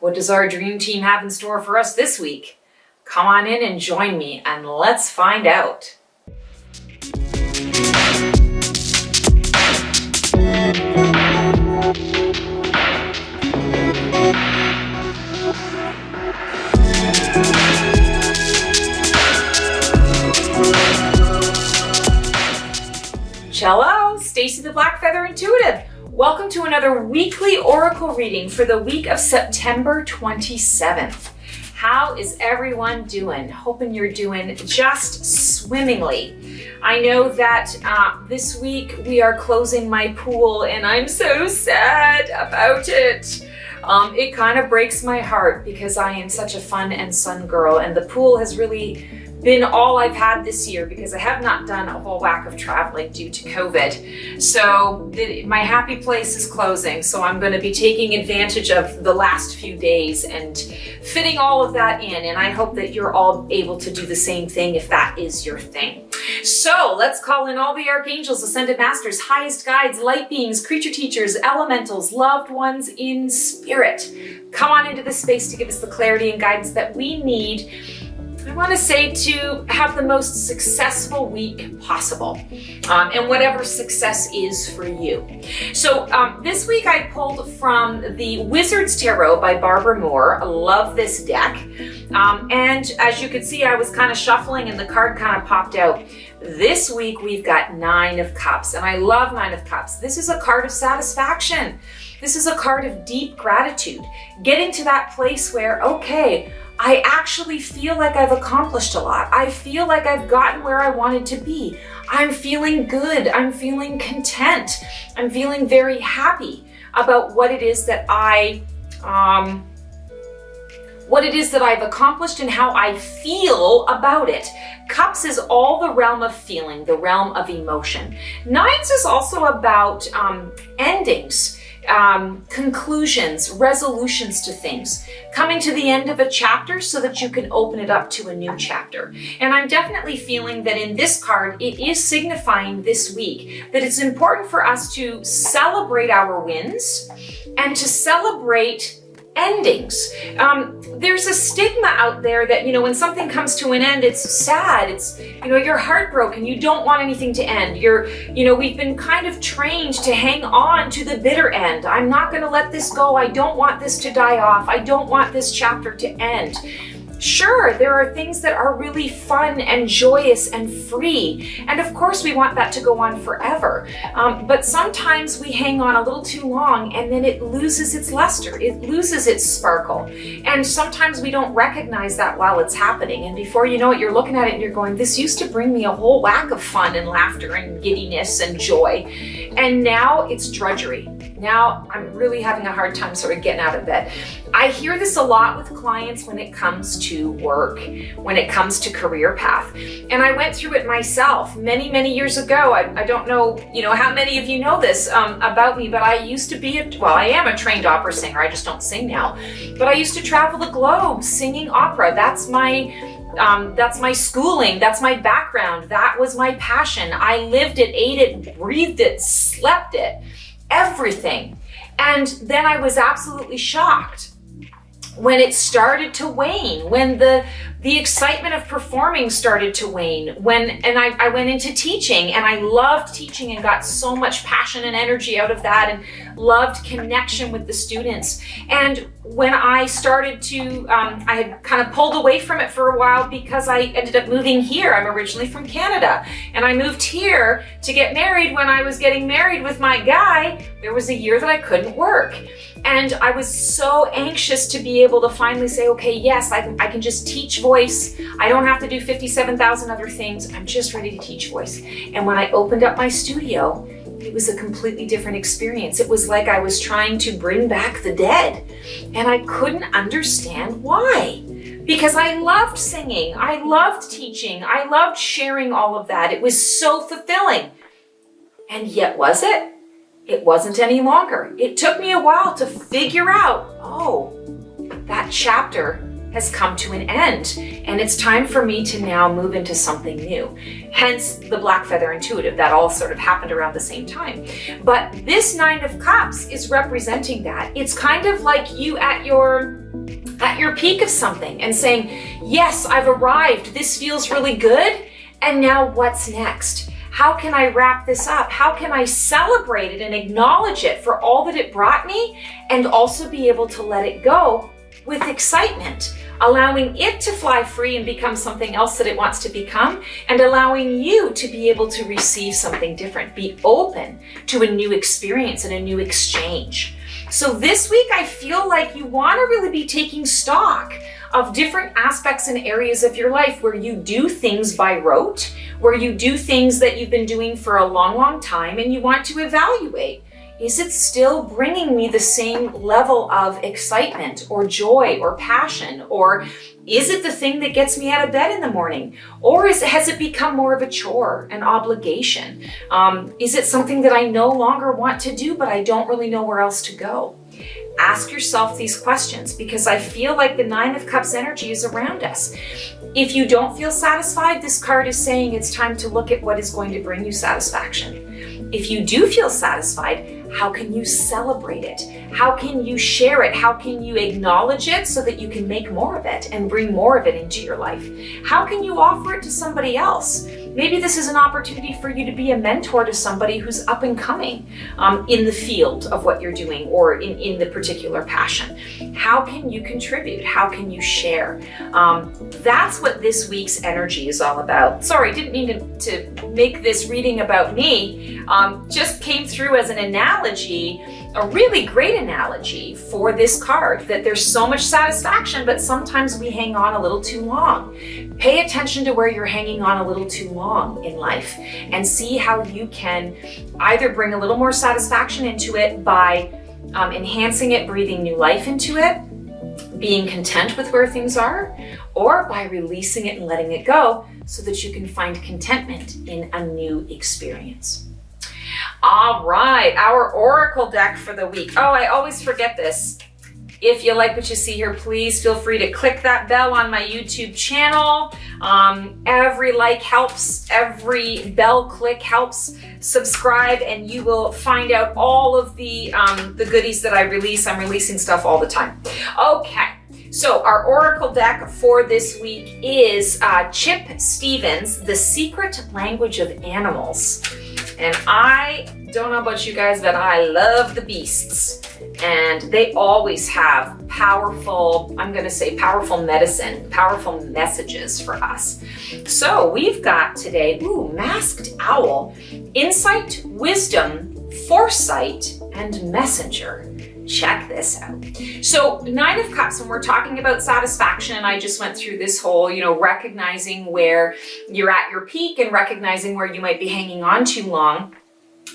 What does our dream team have in store for us this week? Come on in and join me and let's find out. Hello, Stacy the Black Feather Intuitive. Welcome to another weekly oracle reading for the week of September 27th. How is everyone doing? Hoping you're doing just swimmingly. I know that this week we are closing my pool and I'm so sad about it. It kind of breaks my heart because I am such a fun and sun girl, and the pool has really been all I've had this year because I have not done a whole whack of traveling due to COVID. So my happy place is closing. So I'm going to be taking advantage of the last few days and fitting all of that in. And I hope that you're all able to do the same thing if that is your thing. So let's call in all the archangels, ascended masters, highest guides, light beings, creature teachers, elementals, loved ones in spirit. Come on into this space to give us the clarity and guidance that we need. I want to say to have the most successful week possible, and whatever success is for you. So this week I pulled from the Wizard's Tarot by Barbara Moore. I love this deck. And as you can see, I was kind of shuffling and the card kind of popped out. This week we've got 9 of Cups, and I love 9 of Cups. This is a card of satisfaction. This is a card of deep gratitude. Getting to that place where, okay, I actually feel like I've accomplished a lot. I feel like I've gotten where I wanted to be. I'm feeling good. I'm feeling content. I'm feeling very happy about what it is that I've accomplished and how I feel about it. Cups is all the realm of feeling, the realm of emotion. Nines is also about endings. Conclusions, resolutions to things, coming to the end of a chapter so that you can open it up to a new chapter. And I'm definitely feeling that in this card, it is signifying this week that it's important for us to celebrate our wins and to celebrate endings. There's a stigma out there that, when something comes to an end, it's sad. It's, you're heartbroken. You don't want anything to end. We've been kind of trained to hang on to the bitter end. I'm not going to let this go. I don't want this to die off. I don't want this chapter to end. Sure, there are things that are really fun and joyous and free. And of course we want that to go on forever. But sometimes we hang on a little too long and then it loses its luster. It loses its sparkle. And sometimes we don't recognize that while it's happening. And before you know it, you're looking at it and you're going, this used to bring me a whole whack of fun and laughter and giddiness and joy. And now it's drudgery. Now I'm really having a hard time sort of getting out of bed. I hear this a lot with clients when it comes to work, when it comes to career path. And I went through it myself many, many years ago. I don't know, how many of you know this about me, but I used to be I am a trained opera singer. I just don't sing now. But I used to travel the globe singing opera. That's my schooling. That's my background. That was my passion. I lived it, ate it, breathed it, slept it. Everything. And then I was absolutely shocked when it started to wane, when the excitement of performing started to wane, I went into teaching, and I loved teaching and got so much passion and energy out of that and loved connection with the students. And when I started to, I had kind of pulled away from it for a while because I ended up moving here. I'm originally from Canada, and I moved here to get married. When I was getting married with my guy, there was a year that I couldn't work. And I was so anxious to be able to finally say, okay, yes, I can just teach voice. I don't have to do 57,000 other things. I'm just ready to teach voice. And when I opened up my studio, it was a completely different experience. It was like I was trying to bring back the dead. And I couldn't understand why. Because I loved singing. I loved teaching. I loved sharing all of that. It was so fulfilling. And yet, was it? It wasn't any longer. It took me a while to figure out, that chapter has come to an end, and it's time for me to now move into something new. Hence the Black Feather Intuitive. That all sort of happened around the same time. But this 9 of Cups is representing that. It's kind of like you at your at your peak of something and saying, yes, I've arrived. This feels really good. And now what's next? How can I wrap this up? How can I celebrate it and acknowledge it for all that it brought me, and also be able to let it go with excitement, allowing it to fly free and become something else that it wants to become, and allowing you to be able to receive something different, be open to a new experience and a new exchange. So this week, I feel like you want to really be taking stock of different aspects and areas of your life where you do things by rote, where you do things that you've been doing for a long, long time, and you want to evaluate. Is it still bringing me the same level of excitement or joy or passion? Or is it the thing that gets me out of bed in the morning? Or has it become more of a chore, an obligation? Is it something that I no longer want to do, but I don't really know where else to go? Ask yourself these questions, because I feel like the Nine of Cups energy is around us. If you don't feel satisfied, this card is saying it's time to look at what is going to bring you satisfaction. If you do feel satisfied, how can you celebrate it? How can you share it? How can you acknowledge it so that you can make more of it and bring more of it into your life? How can you offer it to somebody else? Maybe this is an opportunity for you to be a mentor to somebody who's up and coming in the field of what you're doing, or in the particular passion. How can you contribute? How can you share? That's what this week's energy is all about. Sorry, didn't mean to make this reading about me. Just came through as an analogy, a really great analogy for this card, that there's so much satisfaction, but sometimes we hang on a little too long. Pay attention to where you're hanging on a little too long in life, and see how you can either bring a little more satisfaction into it by enhancing it, breathing new life into it, being content with where things are, or by releasing it and letting it go so that you can find contentment in a new experience. All right, our Oracle deck for the week. Oh, I always forget this. If you like what you see here, please feel free to click that bell on my YouTube channel. Every like helps, every bell click helps. Subscribe and you will find out all of the goodies that I release. I'm releasing stuff all the time. Okay, so our Oracle deck for this week is Chip Stevens, The Secret Language of Animals. And I don't know about you guys, but I love the beasts. And they always have powerful, I'm going to say powerful medicine, powerful messages for us. So we've got today, Masked Owl, Insight, Wisdom, Foresight, and Messenger. Check this out. So Nine of Cups, when we're talking about satisfaction, and I just went through this whole, recognizing where you're at your peak and recognizing where you might be hanging on too long.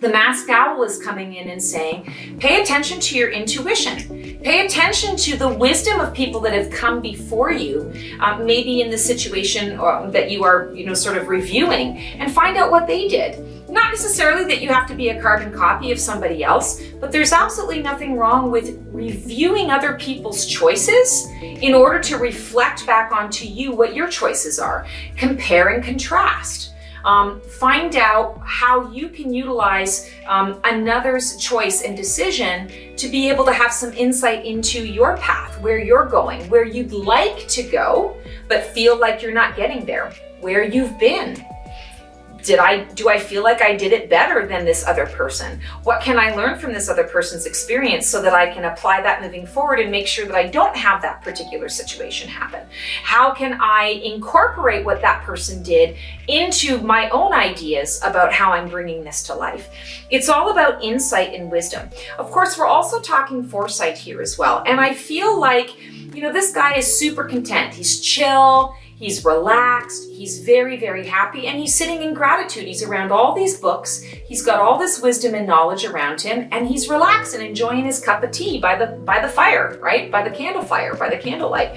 The Masked Owl is coming in and saying, pay attention to your intuition. Pay attention to the wisdom of people that have come before you, maybe in the situation that you are, sort of reviewing, and find out what they did. Not necessarily that you have to be a carbon copy of somebody else, but there's absolutely nothing wrong with reviewing other people's choices in order to reflect back onto you what your choices are. Compare and contrast. Find out how you can utilize another's choice and decision to be able to have some insight into your path, where you're going, where you'd like to go, but feel like you're not getting there, where you've been. Do I feel like I did it better than this other person? What can I learn from this other person's experience so that I can apply that moving forward and make sure that I don't have that particular situation happen? How can I incorporate what that person did into my own ideas about how I'm bringing this to life? It's all about insight and wisdom. Of course, we're also talking foresight here as well. And I feel like, this guy is super content. He's chill. He's relaxed, he's very, very happy, and he's sitting in gratitude. He's around all these books, he's got all this wisdom and knowledge around him, and he's relaxed and enjoying his cup of tea by the fire, right? By the candle fire, by the candlelight.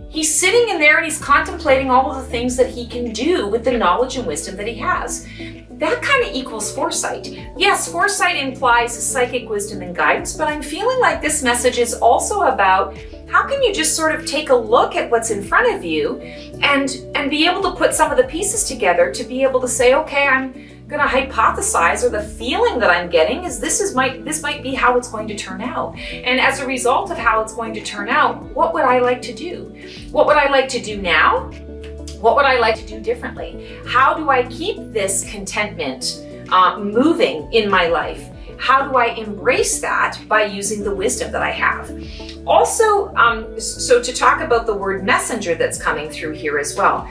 He's sitting in there and he's contemplating all of the things that he can do with the knowledge and wisdom that he has. That kind of equals foresight. Yes, foresight implies psychic wisdom and guidance, but I'm feeling like this message is also about how can you just sort of take a look at what's in front of you and be able to put some of the pieces together to be able to say, okay, I'm going to hypothesize, or the feeling that I'm getting is this might be how it's going to turn out. And as a result of how it's going to turn out, what would I like to do? What would I like to do now? What would I like to do differently? How do I keep this contentment moving in my life? How do I embrace that by using the wisdom that I have? Also, so to talk about the word messenger that's coming through here as well.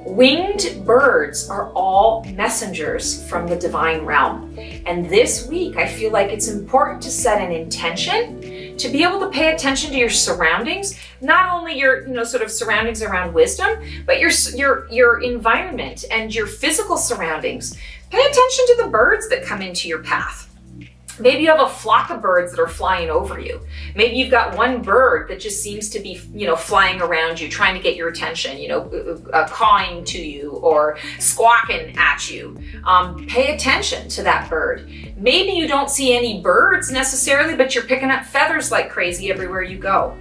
Winged birds are all messengers from the divine realm. And this week, I feel like it's important to set an intention to be able to pay attention to your surroundings, not only your, sort of surroundings around wisdom, but your environment and your physical surroundings. Pay attention to the birds that come into your path. Maybe you have a flock of birds that are flying over you. Maybe you've got one bird that just seems to be, flying around you, trying to get your attention, cawing to you or squawking at you. Pay attention to that bird. Maybe you don't see any birds necessarily, but you're picking up feathers like crazy everywhere you go.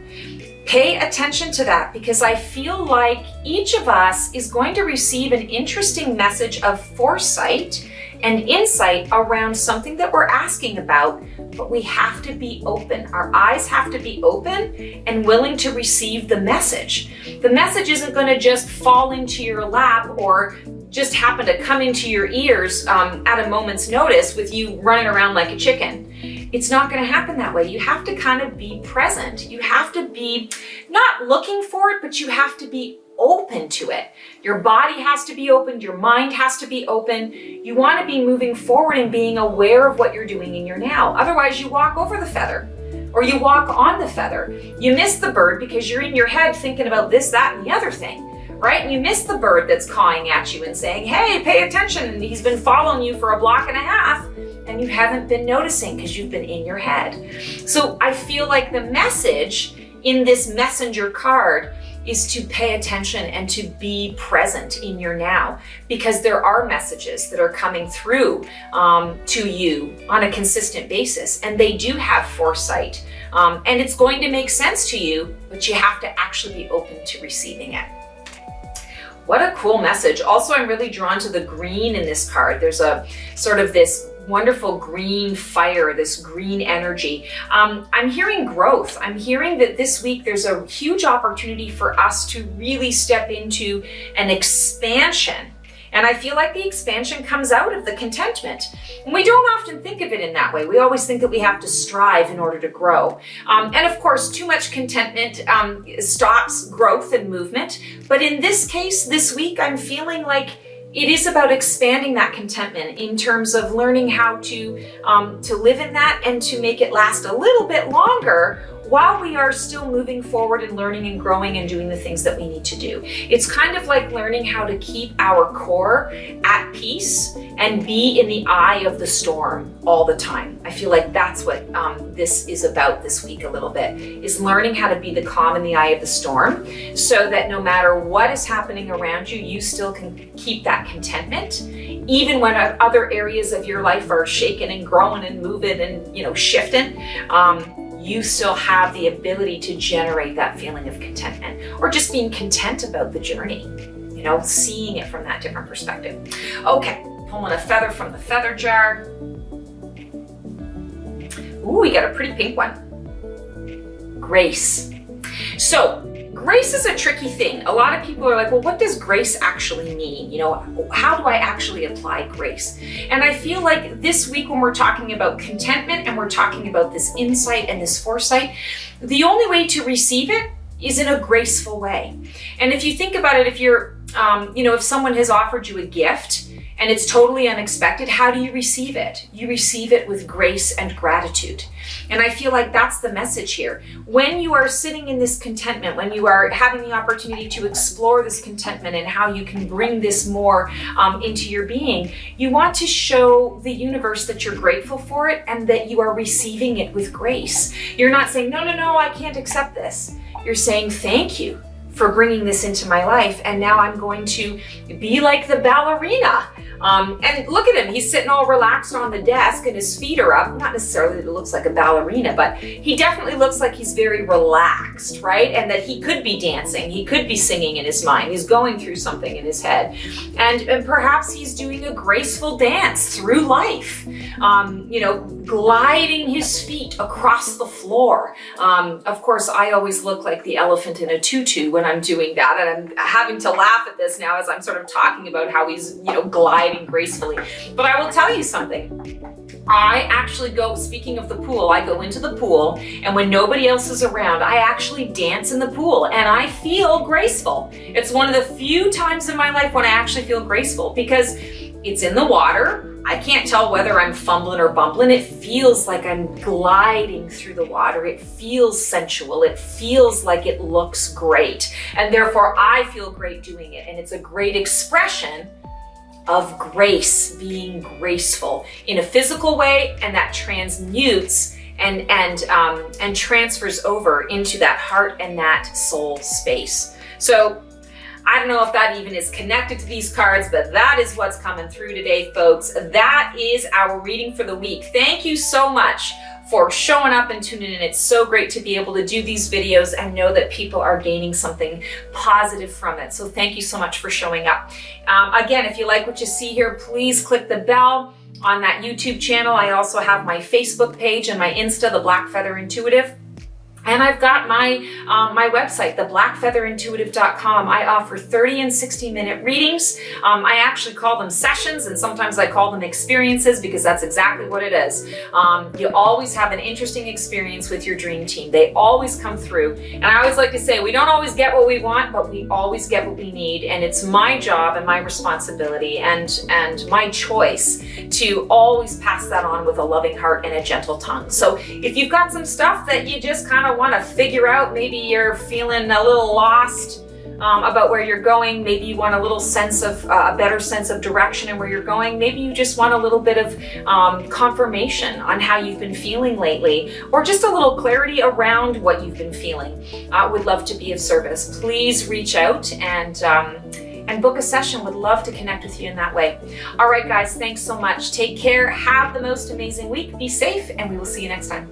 Pay attention to that, because I feel like each of us is going to receive an interesting message of foresight and insight around something that we're asking about, but we have to be open. Our eyes have to be open and willing to receive the message. The message isn't going to just fall into your lap or just happen to come into your ears at a moment's notice with you running around like a chicken. It's not going to happen that way. You have to kind of be present. You have to be not looking for it, but you have to be open to it. Your body has to be open. Your mind has to be open. You want to be moving forward and being aware of what you're doing in your now. Otherwise, you walk over the feather or you walk on the feather. You miss the bird because you're in your head thinking about this, that, and the other thing, right? And you miss the bird that's cawing at you and saying, hey, pay attention. And he's been following you for a block and a half and you haven't been noticing because you've been in your head. So I feel like the message in this messenger card is to pay attention and to be present in your now, because there are messages that are coming through to you on a consistent basis, and they do have foresight, and it's going to make sense to you, but you have to actually be open to receiving it. What a cool message. Also, I'm really drawn to the green in this card. There's a sort of this wonderful green fire, this green energy. I'm hearing growth. I'm hearing that this week there's a huge opportunity for us to really step into an expansion. And I feel like the expansion comes out of the contentment. And we don't often think of it in that way. We always think that we have to strive in order to grow. And of course, too much contentment stops growth and movement. But in this case, this week, I'm feeling like it is about expanding that contentment in terms of learning how to live in that and to make it last a little bit longer while we are still moving forward and learning and growing and doing the things that we need to do. It's kind of like learning how to keep our core at peace and be in the eye of the storm all the time. I feel like that's what this is about this week a little bit, is learning how to be the calm in the eye of the storm, so that no matter what is happening around you, you still can keep that contentment, even when other areas of your life are shaking and growing and moving and shifting. You still have the ability to generate that feeling of contentment, or just being content about the journey, seeing it from that different perspective. Okay, pulling a feather from the feather jar. Ooh, we got a pretty pink one. Grace. So, grace is a tricky thing. A lot of people are like, well, what does grace actually mean? How do I actually apply grace? And I feel like this week, when we're talking about contentment and we're talking about this insight and this foresight, the only way to receive it is in a graceful way. And if you think about it, if you're, if someone has offered you a gift and it's totally unexpected, how do you receive it? You receive it with grace and gratitude. And I feel like that's the message here. When you are sitting in this contentment, when you are having the opportunity to explore this contentment and how you can bring this more into your being, you want to show the universe that you're grateful for it and that you are receiving it with grace. You're not saying, no, I can't accept this. You're saying, thank you for bringing this into my life, and now I'm going to be like the ballerina. And look at him, he's sitting all relaxed on the desk and his feet are up. Not necessarily that it looks like a ballerina, but he definitely looks like he's very relaxed, right? And that he could be dancing, he could be singing in his mind, he's going through something in his head. And perhaps he's doing a graceful dance through life, gliding his feet across the floor. Of course, I always look like the elephant in a tutu when I'm doing that, and I'm having to laugh at this now as I'm sort of talking about how he's, gliding gracefully. But I will tell you something. I actually go, speaking of the pool, I go into the pool, and when nobody else is around, I actually dance in the pool, and I feel graceful. It's one of the few times in my life when I actually feel graceful, because it's in the water. I can't tell whether I'm fumbling or bumbling. It feels like I'm gliding through the water. It feels sensual. It feels like it looks great. And therefore, I feel great doing it. And it's a great expression of grace, being graceful in a physical way, and that transmutes and transfers over into that heart and that soul space. So I don't know if that even is connected to these cards, but that is what's coming through today, folks. That is our reading for the week. Thank you so much for showing up and tuning in. It's so great to be able to do these videos and know that people are gaining something positive from it. So thank you so much for showing up. Again, if you like what you see here, please click the bell on that YouTube channel. I also have my Facebook page and my Insta, The Black Feather Intuitive. And I've got my website, theblackfeatherintuitive.com. I offer 30 and 60-minute readings. I actually call them sessions, and sometimes I call them experiences, because that's exactly what it is. You always have an interesting experience with your dream team. They always come through. And I always like to say, we don't always get what we want, but we always get what we need. And it's my job and my responsibility and my choice to always pass that on with a loving heart and a gentle tongue. So if you've got some stuff that you just kind of want to figure out, maybe you're feeling a little lost about where you're going, maybe you want a little sense of a better sense of direction and where you're going, maybe you just want a little bit of confirmation on how you've been feeling lately, or just a little clarity around what you've been feeling, would love to be of service. Please reach out and book a session. Would love to connect with you in that way. All right, guys, thanks so much. Take care. Have the most amazing week. Be safe, and we will see you next time.